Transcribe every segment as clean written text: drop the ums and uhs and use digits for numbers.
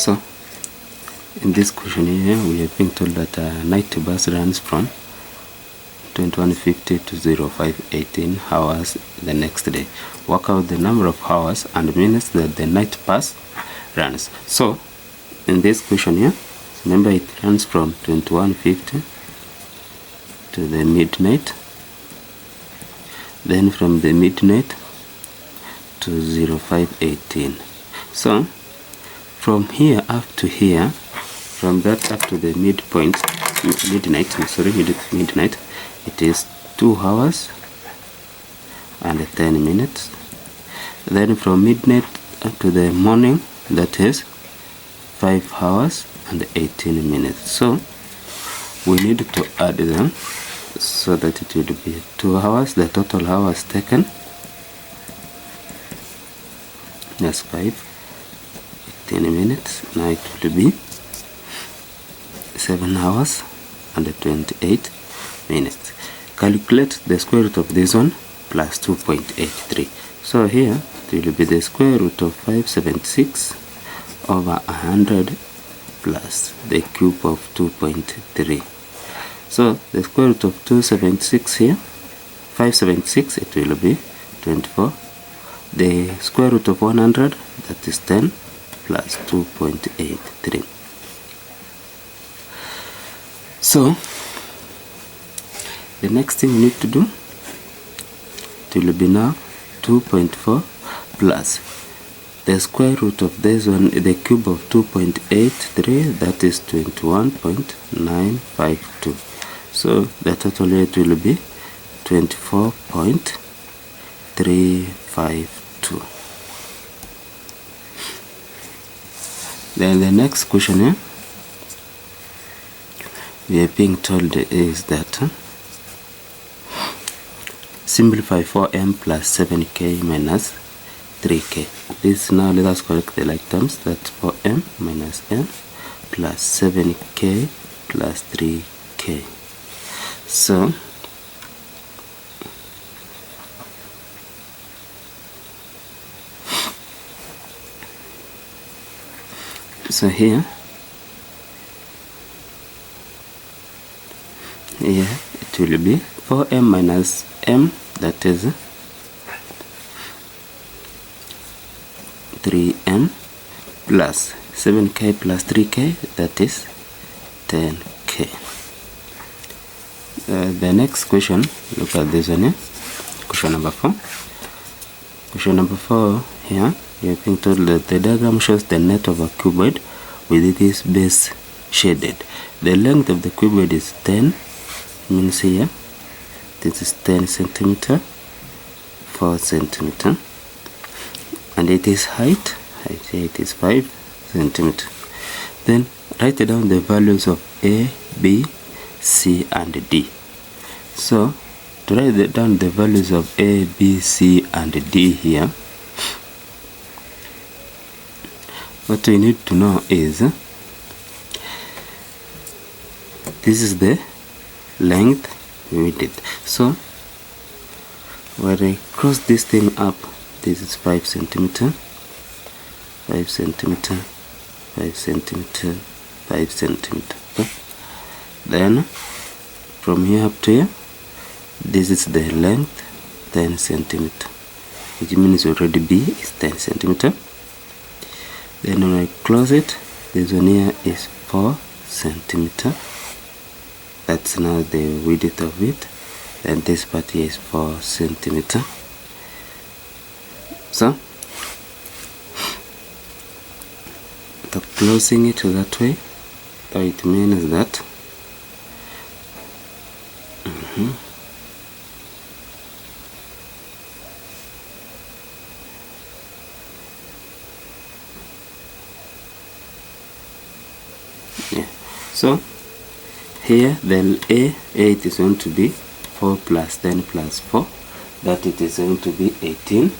So in this question here, we are being told that a night bus runs from 21:50 to 05:18 hours the next day. Work out the number of hours and minutes that the night bus runs. So in this question here, remember it runs from 21:50 to the midnight, then from the midnight to 05:18. So from here up to here, from that up to the midpoint, midnight, it is 2 hours and 10 minutes. Then from midnight up to the morning, that is 5 hours and 18 minutes. So we need to add them so that it will be 2 hours. The total hours taken is 5, 18 minutes. Now it will be 7 hours and 28 minutes. Calculate the square root of this one plus 2.83. So here it will be the square root of 576 over 100 plus the cube of 2.3. So the square root of 276 here, 576, it will be 24. The square root of 100, that is 10 plus 2.83. So the next thing we need to do, it will be now 2.4 plus the square root of this one, the cube of 2.83, that is 21.952. So the total rate will be 24.352. Then the next question here, we are being told is that simplify 4m plus 7k minus 3k. This now let us correct the like terms. That's 4m minus m plus 7k plus 3k. So here it will be 4m minus m, that is 3m, plus 7k plus 3k, that is 10k. The next question, look at this one here, question number 4. Question number 4 here, you are being told that the diagram shows the net of a cuboid with its base shaded. The length of the cuboid is 10, means here this is 10 centimeter, 4 centimeter, and it is height, I say it is 5 centimeter. Then write down the values of A, B, C and D. So to write down the values of A, B, C and D here, what we need to know is this is the length we did. So when I cross this thing up, this is 5 centimeter, 5 centimeter, 5 centimeter, 5 centimeter. Okay? Then from here up to here, this is the length, 10 centimeter, which means already B is 10 centimeter. Then when I close it, this one here is 4 centimeter. That's now the width of it. And this part here is 4 centimeter. So the closing it that way, it means that so here then A it is going to be 4 plus 10 plus 4, that it is going to be 18.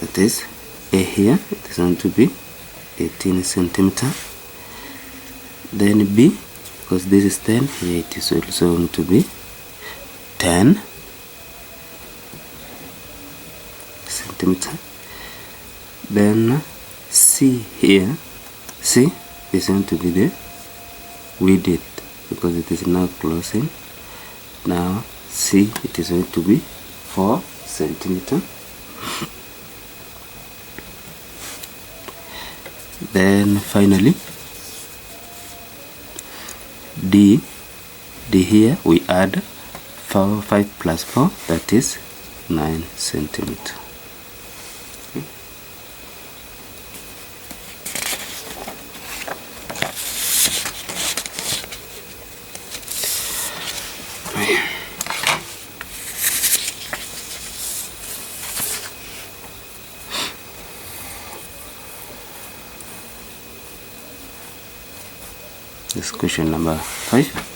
That is A here, it is going to be 18 centimeter. Then B, because this is 10, here it is also going to be 10. centimeter. Then C here, C is going to be the width because it is now closing. Now C, it is going to be 4 centimeter. Then finally D here we add 5 plus 4, that is 9 centimeter. This is question number 5.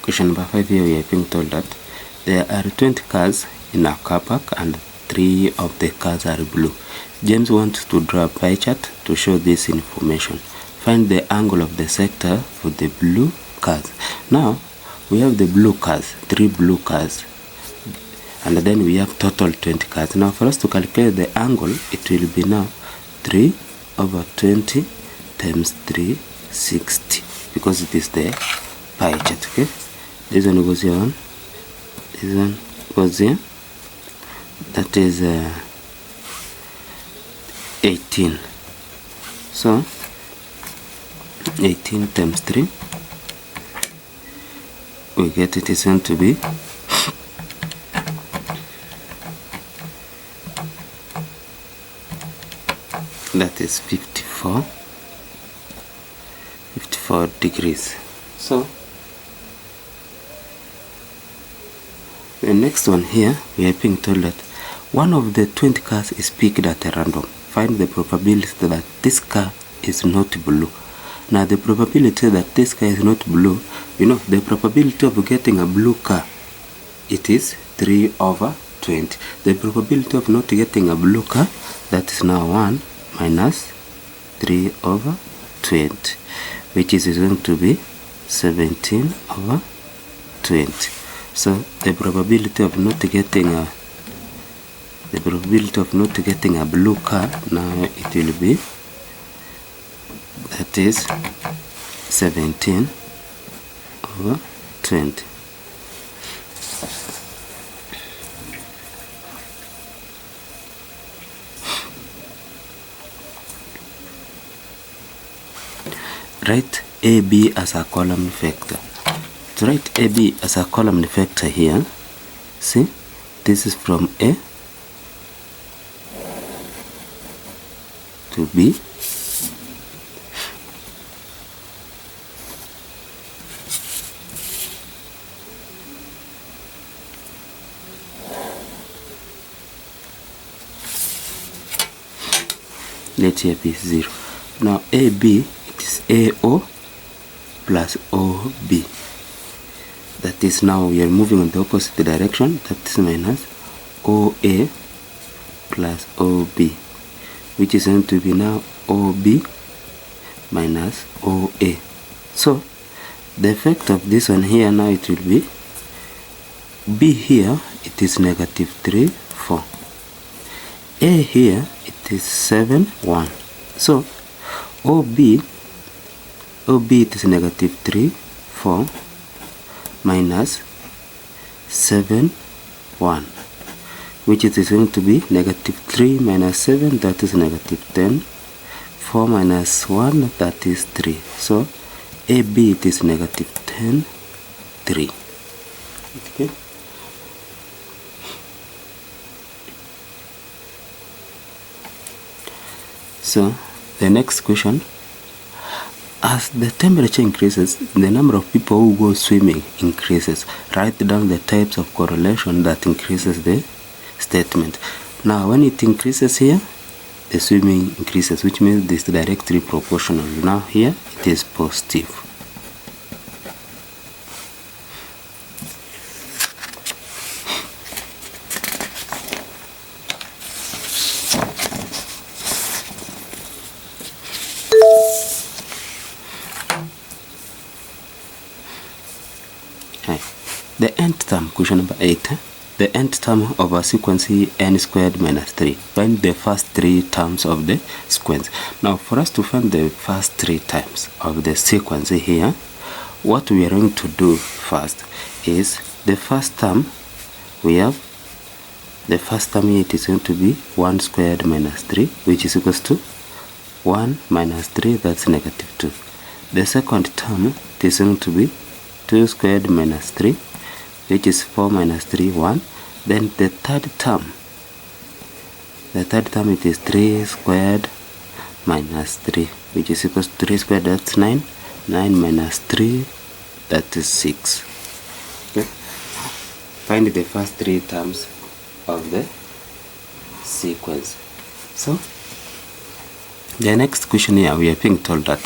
Question number 5 here we are being told that there are 20 cars in a car park and 3 of the cars are blue. James wants to draw a pie chart to show this information. Find the angle of the sector for the blue cars. Now we have the blue cars, 3 blue cars, and then we have total 20 cars. Now for us to calculate the angle, it will be now 3 over 20 times 360, because it is the pie chart. Okay, this one goes here, this one goes here, that is 18. So 18 times 3, we get it is going to be that is 54 degrees. So the next one here, we are being told that one of the 20 cars is picked at a random. Find the probability that this car is not blue. Now the probability that this car is not blue, you know, the probability of getting a blue car, it is 3 over 20. The probability of not getting a blue car, that is now 1 minus 3 over 20, which is going to be 17 over 20. So the probability of not getting a blue car, now it will be, that is 17 over 20. Write AB as a column vector. To write AB as a column vector here, see, this is from A to B, let here be 0. Now AB, it is AO plus OB. That is, now we are moving in the opposite direction, that is minus OA plus OB, which is going to be now OB minus OA. So the effect of this one here, now it will be B here, it is negative 3, 4. A here, it is 7, 1. So OB, it is negative 3, 4 minus 7, 1, which is going to be negative 3 minus 7, that is negative 10, 4 minus 1, that is 3. So AB, it is negative 10, 3. Okay. So the next question, as the temperature increases, the number of people who go swimming increases. Write down the types of correlation that increases the statement. Now when it increases here, the swimming increases, which means this is directly proportional. Now here it is positive. The nth term, question number 8. the nth term of a sequence n squared minus 3. Find the first 3 terms of the sequence. Now for us to find the first 3 terms of the sequence here, what we are going to do first is the first term. We have the first term here, it is going to be 1 squared minus 3, which is equals to 1 minus 3, that's negative 2. The second term, it is going to be 2 squared minus 3, which is 4 minus 3, 1. Then the third term, it is 3 squared minus 3, which is equals to 3 squared, that's 9. 9 minus 3, that is 6. Okay. Find the first 3 terms of the sequence. So the next question here, we are being told that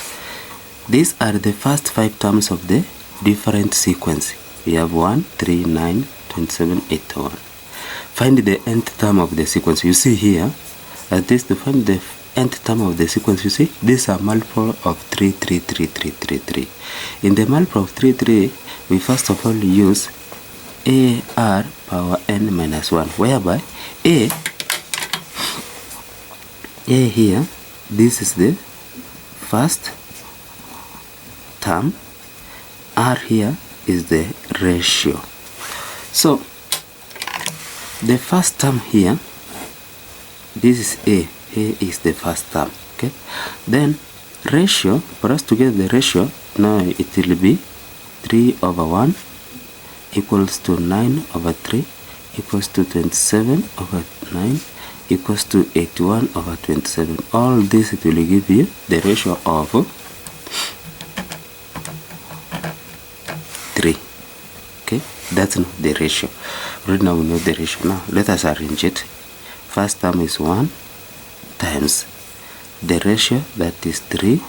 these are the first 5 terms of the different sequence. We have 1, 3, 9, 27, 8, 1. Find the nth term of the sequence. You see here, at this to find the nth term of the sequence, you see these are multiple of 3, 3, 3, 3, 3, 3. In the multiple of 3, 3, we first of all use AR power n minus 1, whereby A here, this is the first term, R here is the ratio. So the first term here, this is A is the first term. Okay, then ratio, for us to get the ratio, now it will be 3 over 1 equals to 9 over 3 equals to 27 over 9 equals to 81 over 27. All this, it will give you the ratio of 3. Okay, that's the ratio. Right now we know the ratio. Now let us arrange it. First term is 1 times the ratio, that is 3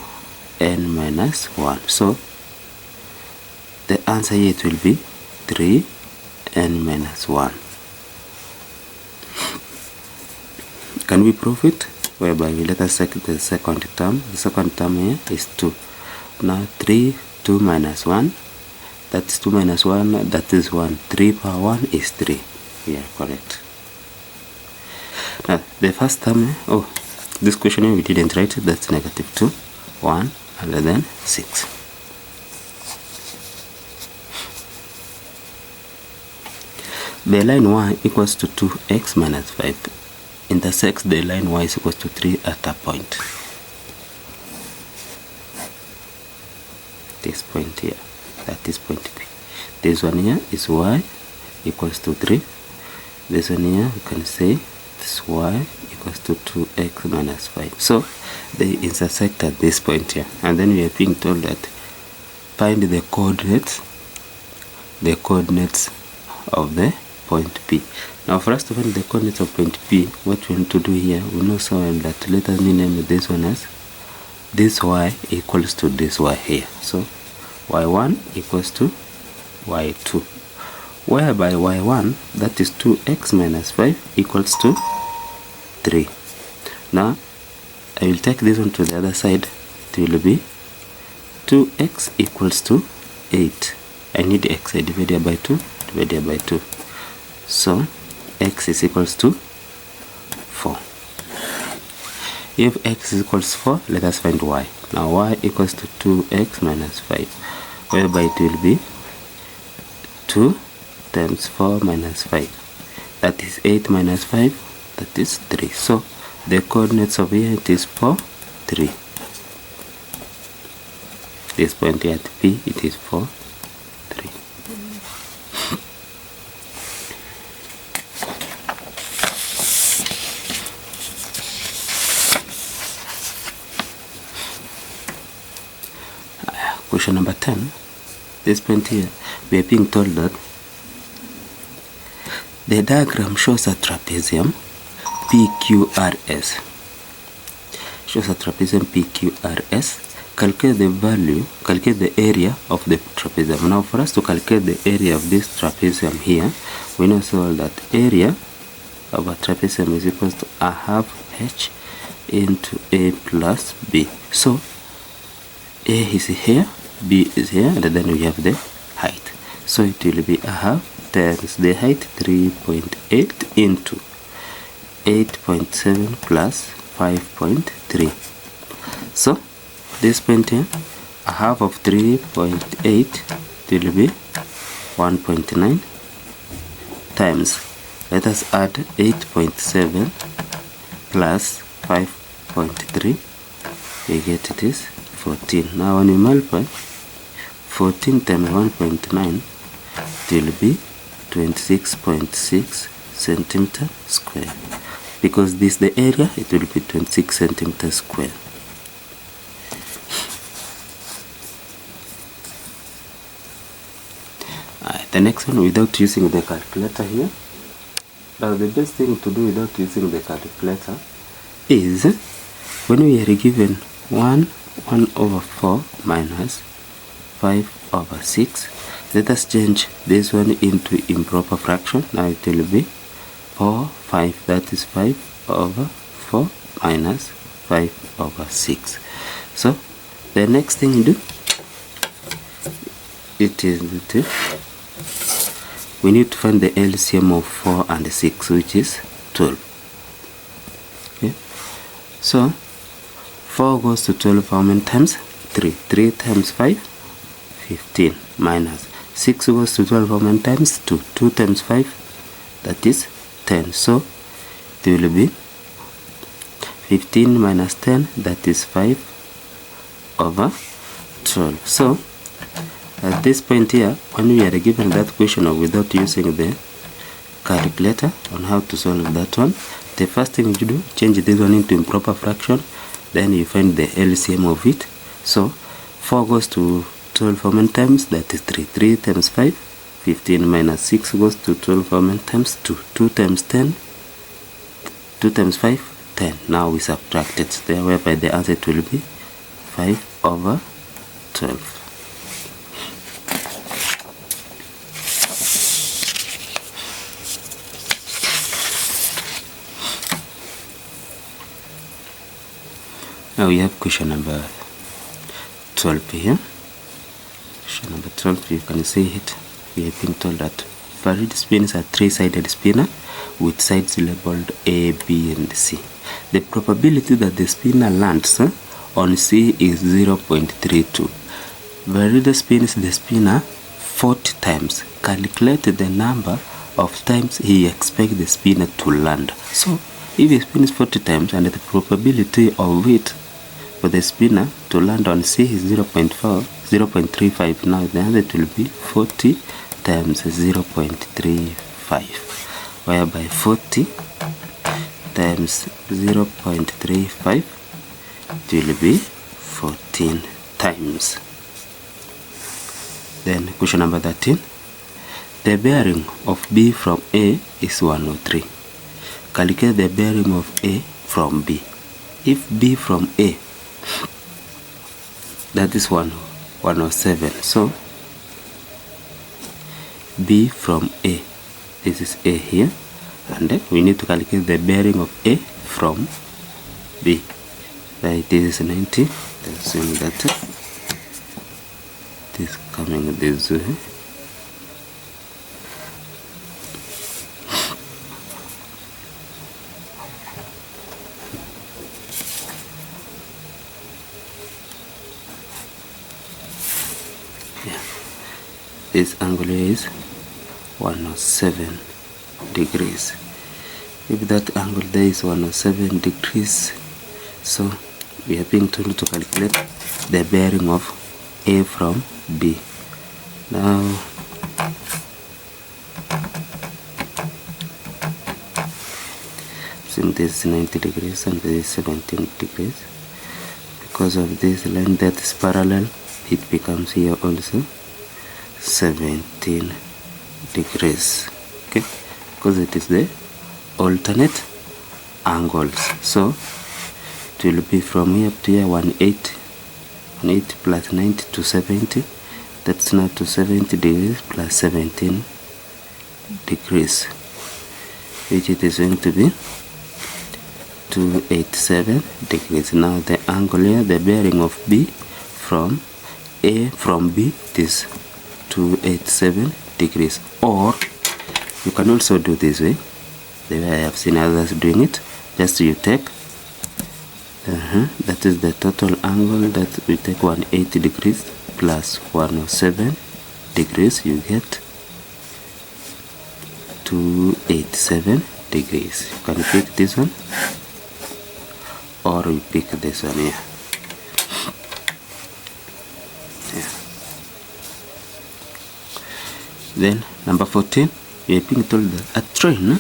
n minus 1. So the answer here, it will be 3 n minus 1. Can we prove it? Whereby we let us check the second term. The second term here is 2. Now 3, 2 minus 1, that's 2 minus 1, that is 1. 3 power 1 is 3. Yeah, correct. Now the first term, this question here we didn't write it, that's negative 2, 1, and then 6. The line y equals to 2x minus 5 intersects the line y is equals to 3 at a point. This point here, that is point P. This one here is y equals to 3. This one here, we can say this y equals to 2x minus 5. So they intersect at this point here, and then we are being told that find the coordinates of the point P. Now for us to find the coordinates of point P, what we need to do here, we know so well that let us name this one as this y equals to this y here. So y1 equals to y2, whereby y1, that is 2x minus 5 equals to 3. Now I will take this one to the other side. It will be 2x equals to 8. I need x, I divided by 2, divided by 2. So x is equals to 4. If x is equals to 4, let us find y. Now y equals to 2x minus 5, whereby it will be 2 times 4 minus 5, that is 8 minus 5, that is 3. So the coordinates of here, it is 4, 3. This point here at P, it is 4, 3. Question number 10. This point here, we are being told that the diagram shows a trapezium PQRS. Shows a trapezium PQRS. Calculate the area of the trapezium. Now for us to calculate the area of this trapezium here, we know so well that area of a trapezium is equal to a half h into a plus b. So a is here, b is here, and then we have the height. So it will be a half times the height 3.8 into 8.7 plus 5.3. So this point here, a half of 3.8 will be 1.9 times, let us add 8.7 plus 5.3, we get it is 14. Now when you multiply 14 times 1.9, it will be 26.6 centimeter square. Because this is the area, it will be 26 centimeter square. The next one, without using the calculator here. Now the best thing to do without using the calculator is, when we are given 1 over 4 minus 5 over 6, let us change this one into improper fraction. Now it will be 4, 5, that is 5 over 4 minus 5 over 6. So the next thing you do, it is we need to find the LCM of 4 and 6, which is 12. Okay, so 4 goes to 12 how many times? 3. 3 times 5, 15, minus 6 goes to 12 how many times? 2. 2 times 5, that is 10. So it will be 15 minus 10, that is 5 over 12. So at this point here, when we are given that question of without using the calculator on how to solve that one, the first thing you do, change this one into improper fraction, then you find the LCM of it. So 4 goes to 12 how many times? That is 3. 3 times 5, 15, minus 6 goes to 12 how many times? 2. 2 times 10, 2 times 5, 10. Now we subtract it there, whereby the answer will be 5 over 12. Now we have question number 12 here. Question number 12, you can see it. We have been told that varied spin is a three-sided spinner with sides labeled A, B, and C. The probability that the spinner lands on C is 0.32. Varied spins the spinner 40 times. Calculate the number of times he expects the spinner to land. So if he spins 40 times and the probability of it for the spinner to land on C is 0.35. Now the answer will be 40 times 0.35, whereby 40 times 0.35 will be 14 times. Then question number 13. The bearing of B from A is 103. Calculate the bearing of A from B. If B from A, that is 107. So B from A, this is A here, and then we need to calculate the bearing of A from B. Right, this is 90. Assume that this coming this way. This angle is 107 degrees. If that angle there is 107 degrees, so we are being told to calculate the bearing of A from B. Now since this is 90 degrees and this is 17 degrees, because of this line that is parallel, it becomes here also 17 degrees. Okay, because it is the alternate angles. So it will be from here up to here 180 plus 90 to 70. That's now to 70 degrees plus 17 degrees, which it is going to be 287 degrees. Now the angle here, the bearing of B from A from B is 287 degrees, or You can also do this way, the way I have seen others doing it. Just you take that is the total angle, that we take 180 degrees plus 107 degrees, you get 287 degrees. You can pick this one or you pick this one here. Then number 14, we are being told that a train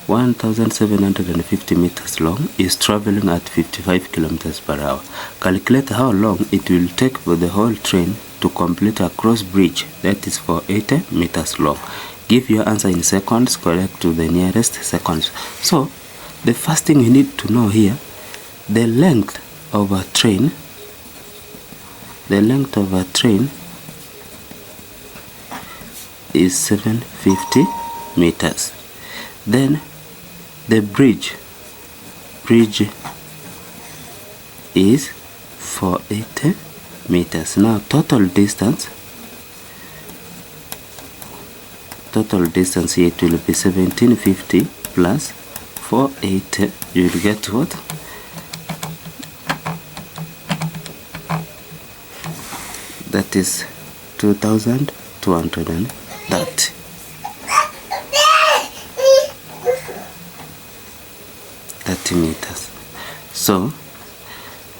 1750 meters long is traveling at 55 kilometers per hour. Calculate how long it will take for the whole train to complete a cross bridge that is for 80 meters long. Give your answer in seconds, correct to the nearest seconds. So the first thing you need to know here, the length of a train is 750 meters. Then the bridge is 480 meters. Now total distance here, it will be 1750 plus 480. You will get what? That is 2230 meters. So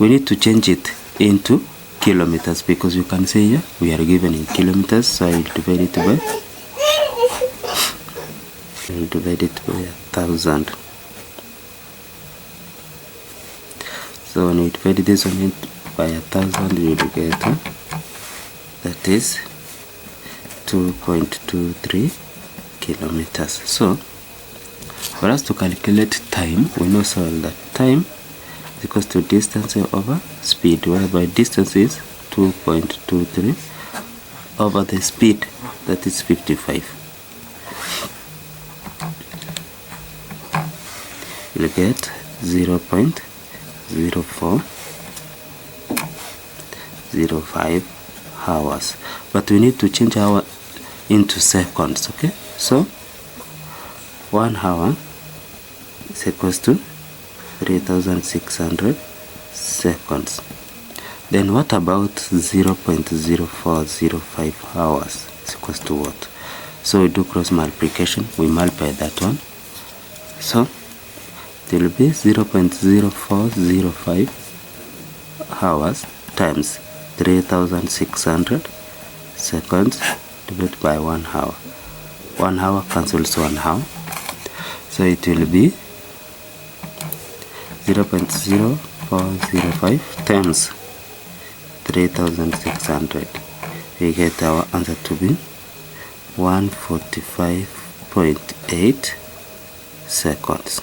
we need to change it into kilometers, because you can see here we are given in kilometers. So I will divide it by 1000. So when we divide this one by 1000, you will get that is 2.23 kilometers. So for us to calculate time, we know so that time is equals to distance over speed, whereby distance is 2.23 over the speed, that is 55. You'll get 0.0405 hours. But we need to change hour into seconds. Okay, so 1 hour is equals to 3600 seconds. Then what about 0.0405 hours is equals to what? So we do cross multiplication, we multiply that one, so it will be 0.0405 hours times 3600 seconds divided by 1 hour. 1 hour cancels 1 hour, so it will be 0.0405 times 3600. We get our answer to be 145.8 seconds.